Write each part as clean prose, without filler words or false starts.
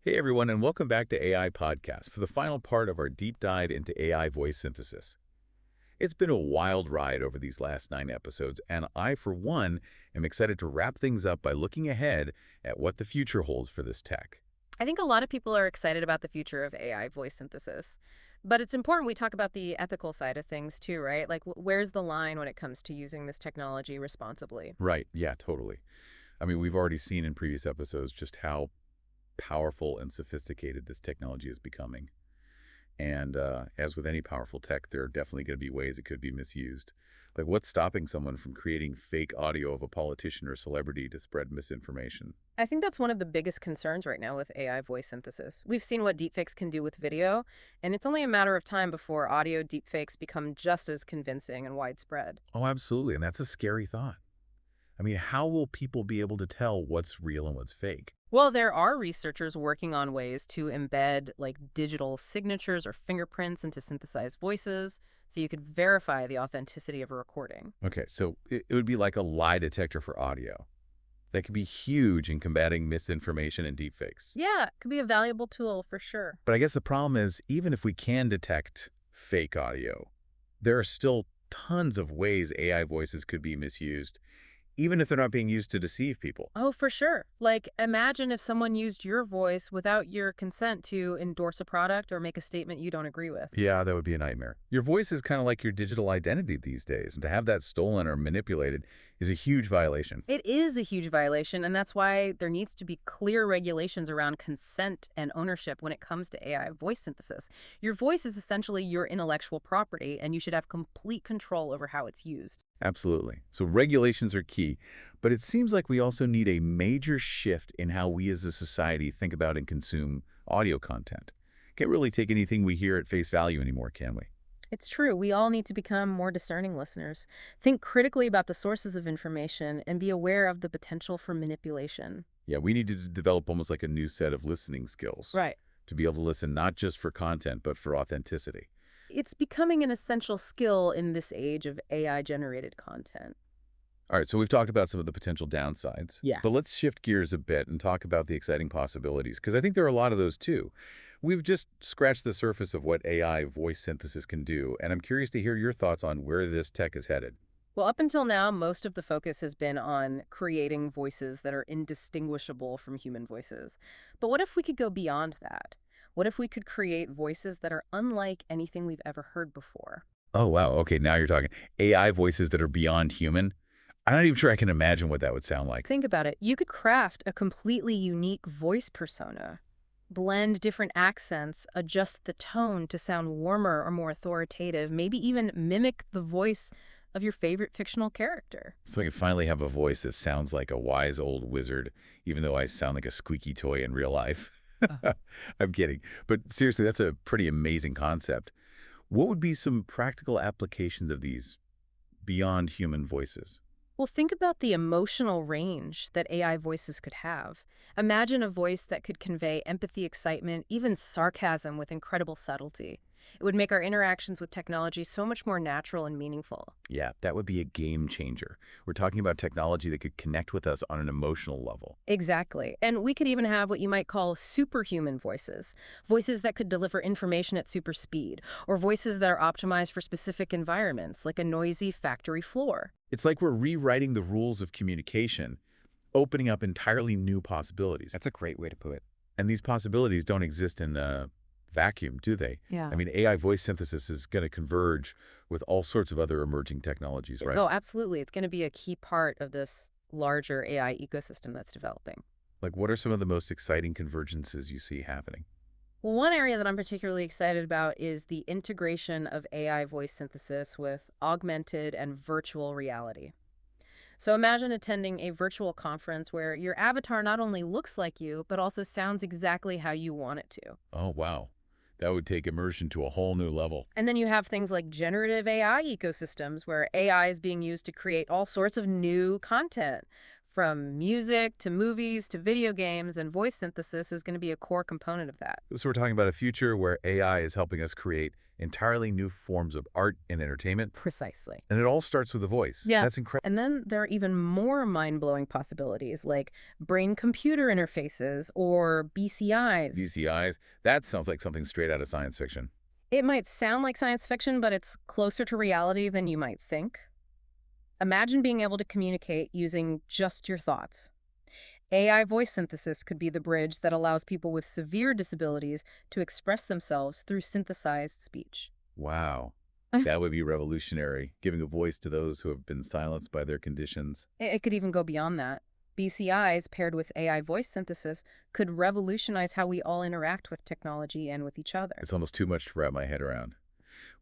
Hey everyone, and welcome back to AI Podcast for the final part of our deep dive into AI voice synthesis. It's been a wild ride over these last 9 episodes, and I, for one, am excited to wrap things up by looking ahead at what the future holds for this tech. I think a lot of people are excited about the future of AI voice synthesis. But it's important we talk about the ethical side of things too, right? Like, where's the line when it comes to using this technology responsibly? Right, yeah, totally. I mean, we've already seen in previous episodes just how powerful and sophisticated this technology is becoming. And as with any powerful tech, there are definitely going to be ways it could be misused. Like, what's stopping someone from creating fake audio of a politician or celebrity to spread misinformation? I think that's one of the biggest concerns right now with AI voice synthesis. We've seen what deepfakes can do with video, and it's only a matter of time before audio deepfakes become just as convincing and widespread. Oh, absolutely. And that's a scary thought. I mean, how will people be able to tell what's real and what's fake? Well, there are researchers working on ways to embed like digital signatures or fingerprints into synthesized voices so you could verify the authenticity of a recording. Okay, so it would be like a lie detector for audio. That could be huge in combating misinformation and deepfakes. Yeah, it could be a valuable tool for sure. But I guess the problem is, even if we can detect fake audio, there are still tons of ways AI voices could be misused, even if they're not being used to deceive people. Oh, for sure. Like, imagine if someone used your voice without your consent to endorse a product or make a statement you don't agree with. Yeah, that would be a nightmare. Your voice is kind of like your digital identity these days, and to have that stolen or manipulated is a huge violation. It is a huge violation, and that's why there needs to be clear regulations around consent and ownership when it comes to AI voice synthesis. Your voice is essentially your intellectual property, and you should have complete control over how it's used. Absolutely. So regulations are key, but it seems like we also need a major shift in how we as a society think about and consume audio content. Can't really take anything we hear at face value anymore, can we? It's true. We all need to become more discerning listeners. Think critically about the sources of information and be aware of the potential for manipulation. Yeah, we need to develop almost like a new set of listening skills Right. to be able to listen not just for content, but for authenticity. It's becoming an essential skill in this age of AI-generated content. All right, so we've talked about some of the potential downsides, Yeah. but let's shift gears a bit and talk about the exciting possibilities, because I think there are a lot of those too. We've just scratched the surface of what AI voice synthesis can do, and I'm curious to hear your thoughts on where this tech is headed. Well, up until now, most of the focus has been on creating voices that are indistinguishable from human voices. But what if we could go beyond that? What if we could create voices that are unlike anything we've ever heard before? Oh, wow. Okay, now you're talking AI voices that are beyond human. I'm not even sure I can imagine what that would sound like. Think about it. You could craft a completely unique voice persona, blend different accents, adjust the tone to sound warmer or more authoritative, maybe even mimic the voice of your favorite fictional character. So I can finally have a voice that sounds like a wise old wizard, even though I sound like a squeaky toy in real life. I'm kidding. But seriously, that's a pretty amazing concept. What would be some practical applications of these beyond human voices? Well, think about the emotional range that AI voices could have. Imagine a voice that could convey empathy, excitement, even sarcasm with incredible subtlety. It would make our interactions with technology so much more natural and meaningful. Yeah, that would be a game changer. We're talking about technology that could connect with us on an emotional level. Exactly. And we could even have what you might call superhuman voices, voices that could deliver information at super speed, or voices that are optimized for specific environments, like a noisy factory floor. It's like we're rewriting the rules of communication, opening up entirely new possibilities. That's a great way to put it. And these possibilities don't exist in a vacuum, do they? Yeah. I mean, AI voice synthesis is going to converge with all sorts of other emerging technologies, right? Oh, absolutely. It's going to be a key part of this larger AI ecosystem that's developing. Like, what are some of the most exciting convergences you see happening? Well, one area that I'm particularly excited about is the integration of AI voice synthesis with augmented and virtual reality. So imagine attending a virtual conference where your avatar not only looks like you, but also sounds exactly how you want it to. Oh, wow. That would take immersion to a whole new level. And then you have things like generative AI ecosystems where AI is being used to create all sorts of new content, From music to movies to video games, and voice synthesis is going to be a core component of that. So we're talking about a future where AI is helping us create entirely new forms of art and entertainment, Precisely. and it all starts with a voice. Yeah. That's incredible. And then there are even more mind-blowing possibilities like brain-computer interfaces or BCIs. DCIs, that sounds like something straight out of science fiction. It might sound like science fiction, but it's closer to reality than you might think. Imagine being able to communicate using just your thoughts. AI voice synthesis could be the bridge that allows people with severe disabilities to express themselves through synthesized speech. Wow. That would be revolutionary, giving a voice to those who have been silenced by their conditions. It could even go beyond that. BCIs paired with AI voice synthesis could revolutionize how we all interact with technology and with each other. It's almost too much to wrap my head around.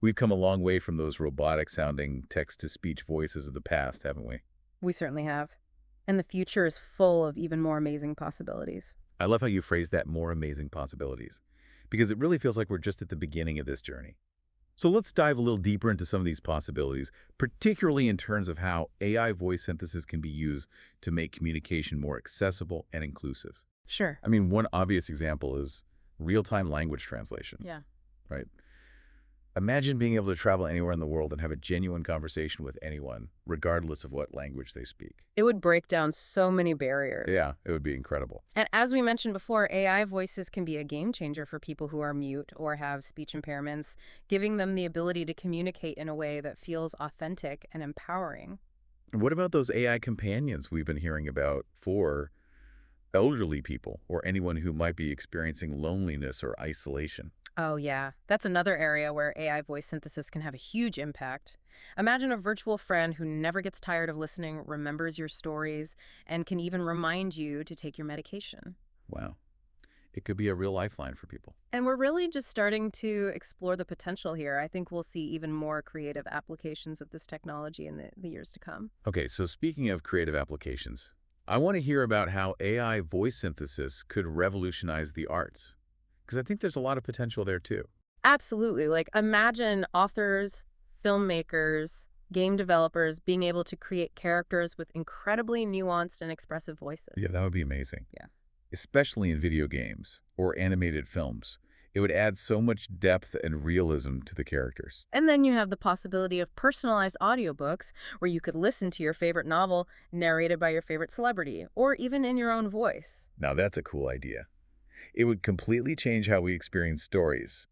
We've come a long way from those robotic-sounding text-to-speech voices of the past, haven't we? We certainly have. And the future is full of even more amazing possibilities. I love how you phrased that, more amazing possibilities, because it really feels like we're just at the beginning of this journey. So let's dive a little deeper into some of these possibilities, particularly in terms of how AI voice synthesis can be used to make communication more accessible and inclusive. Sure. I mean, one obvious example is real-time language translation, Yeah. right? Imagine being able to travel anywhere in the world and have a genuine conversation with anyone, regardless of what language they speak. It would break down so many barriers. Yeah, it would be incredible. And as we mentioned before, AI voices can be a game changer for people who are mute or have speech impairments, giving them the ability to communicate in a way that feels authentic and empowering. And what about those AI companions we've been hearing about for elderly people or anyone who might be experiencing loneliness or isolation? Oh, yeah. That's another area where AI voice synthesis can have a huge impact. Imagine a virtual friend who never gets tired of listening, remembers your stories, and can even remind you to take your medication. Wow. It could be a real lifeline for people. And we're really just starting to explore the potential here. I think we'll see even more creative applications of this technology in the years to come. Okay, so speaking of creative applications, I want to hear about how AI voice synthesis could revolutionize the arts, because I think there's a lot of potential there too. Absolutely. Like, imagine authors, filmmakers, game developers being able to create characters with incredibly nuanced and expressive voices. Yeah, that would be amazing. Yeah. Especially in video games or animated films. It would add so much depth and realism to the characters. And then you have the possibility of personalized audiobooks where you could listen to your favorite novel narrated by your favorite celebrity, or even in your own voice. Now that's a cool idea. It would completely change how we experience stories.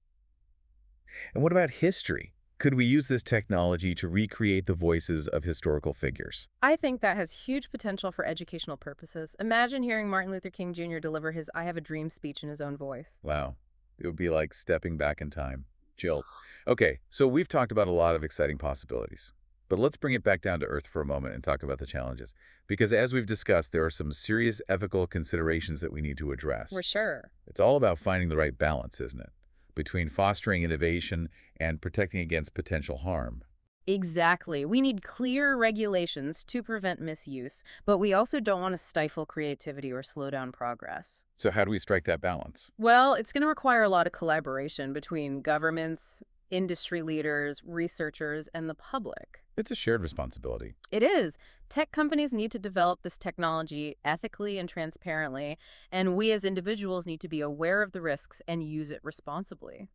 And what about history? Could we use this technology to recreate the voices of historical figures? I think that has huge potential for educational purposes. Imagine hearing Martin Luther King Jr. deliver his I Have a Dream speech in his own voice. Wow. It would be like stepping back in time. Chills. Okay, so we've talked about a lot of exciting possibilities. But let's bring it back down to earth for a moment and talk about the challenges. Because as we've discussed, there are some serious ethical considerations that we need to address. For sure. It's all about finding the right balance, isn't it? Between fostering innovation and protecting against potential harm. Exactly. We need clear regulations to prevent misuse, but we also don't want to stifle creativity or slow down progress. So how do we strike that balance? Well, it's going to require a lot of collaboration between governments, industry leaders, researchers, and the public. It's a shared responsibility. It is. Tech companies need to develop this technology ethically and transparently, and we as individuals need to be aware of the risks and use it responsibly.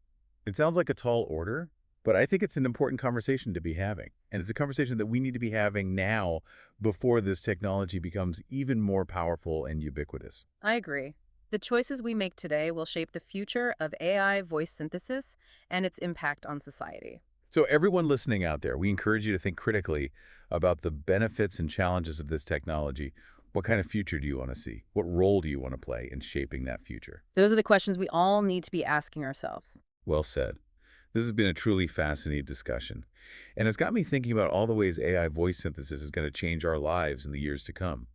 It sounds like a tall order, but I think it's an important conversation to be having. And it's a conversation that we need to be having now before this technology becomes even more powerful and ubiquitous. I agree. The choices we make today will shape the future of AI voice synthesis and its impact on society. So everyone listening out there, we encourage you to think critically about the benefits and challenges of this technology. What kind of future do you want to see? What role do you want to play in shaping that future? Those are the questions we all need to be asking ourselves. Well said. This has been a truly fascinating discussion, and it's got me thinking about all the ways AI voice synthesis is going to change our lives in the years to come.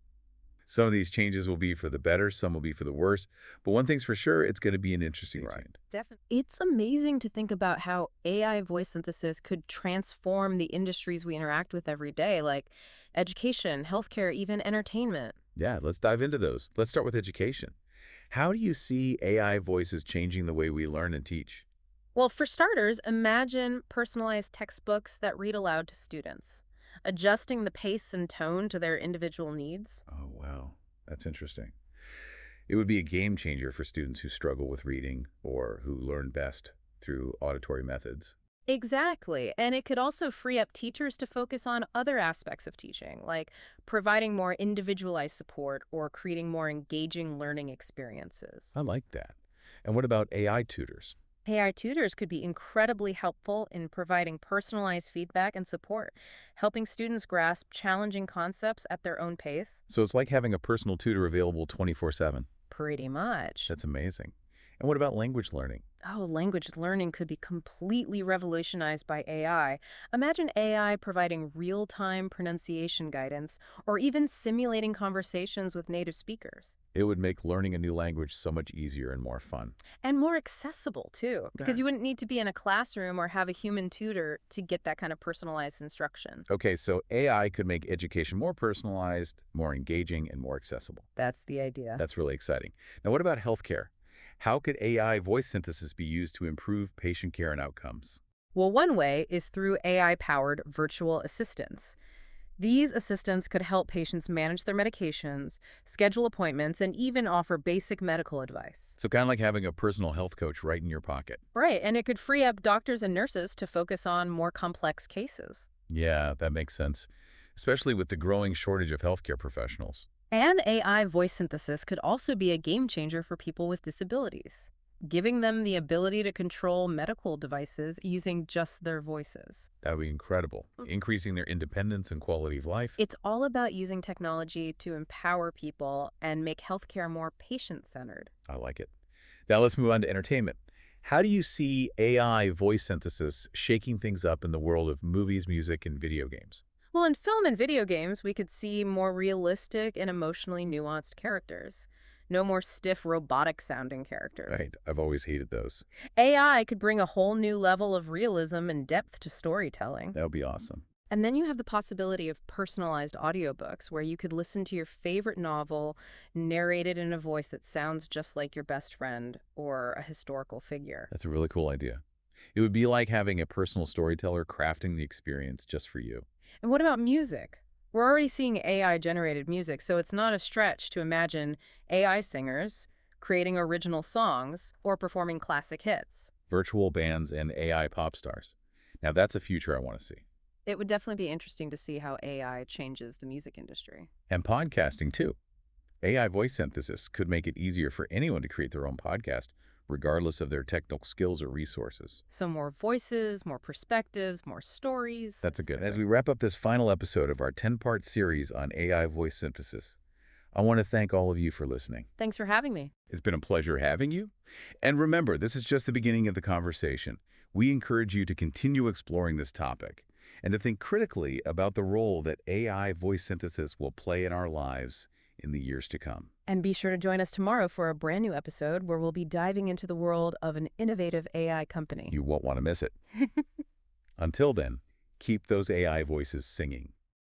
Some of these changes will be for the better, some will be for the worse, but one thing's for sure, it's going to be an interesting ride. Definitely. It's amazing to think about how AI voice synthesis could transform the industries we interact with every day, like education, healthcare, even entertainment. Yeah, let's dive into those. Let's start with education. How do you see AI voices changing the way we learn and teach? Well, for starters, imagine personalized textbooks that read aloud to students. adjusting the pace and tone to their individual needs. Oh, wow. That's interesting. It would be a game changer for students who struggle with reading or who learn best through auditory methods. Exactly. And it could also free up teachers to focus on other aspects of teaching, like providing more individualized support or creating more engaging learning experiences. I like that. And what about AI tutors? AI tutors could be incredibly helpful in providing personalized feedback and support, helping students grasp challenging concepts at their own pace. So it's like having a personal tutor available 24/7. Pretty much. That's amazing. And what about language learning? Oh, language learning could be completely revolutionized by AI. Imagine AI providing real-time pronunciation guidance or even simulating conversations with native speakers. It would make learning a new language so much easier and more fun. And more accessible, too, because Yeah. you wouldn't need to be in a classroom or have a human tutor to get that kind of personalized instruction. Okay, so AI could make education more personalized, more engaging, and more accessible. That's the idea. That's really exciting. Now, what about healthcare? How could AI voice synthesis be used to improve patient care and outcomes? Well, one way is through AI-powered virtual assistants. These assistants could help patients manage their medications, schedule appointments, and even offer basic medical advice. So kind of like having a personal health coach right in your pocket. Right, and it could free up doctors and nurses to focus on more complex cases. Yeah, that makes sense, especially with the growing shortage of healthcare professionals. And AI voice synthesis could also be a game changer for people with disabilities, giving them the ability to control medical devices using just their voices. That would be incredible, increasing their independence and quality of life. It's all about using technology to empower people and make healthcare more patient-centered. I like it. Now let's move on to entertainment. How do you see AI voice synthesis shaking things up in the world of movies, music, and video games? Well, in film and video games, we could see more realistic and emotionally nuanced characters. No more stiff, robotic-sounding characters. Right, I've always hated those. AI could bring a whole new level of realism and depth to storytelling. That would be awesome. And then you have the possibility of personalized audiobooks where you could listen to your favorite novel narrated in a voice that sounds just like your best friend or a historical figure. That's a really cool idea. It would be like having a personal storyteller crafting the experience just for you. And what about music? We're already seeing AI-generated music, so it's not a stretch to imagine AI singers creating original songs or performing classic hits. Virtual bands and AI pop stars. Now that's a future I want to see. It would definitely be interesting to see how AI changes the music industry. And podcasting too. AI voice synthesis could make it easier for anyone to create their own podcast, regardless of their technical skills or resources. So more voices, more perspectives, more stories. That's a good. As we wrap up this final episode of our 10-part series on AI voice synthesis, I want to thank all of you for listening. Thanks for having me. It's been a pleasure having you. And remember, this is just the beginning of the conversation. We encourage you to continue exploring this topic and to think critically about the role that AI voice synthesis will play in our lives in the years to come. And be sure to join us tomorrow for a brand new episode where we'll be diving into the world of an innovative AI company. You won't want to miss it. Until then, keep those AI voices singing.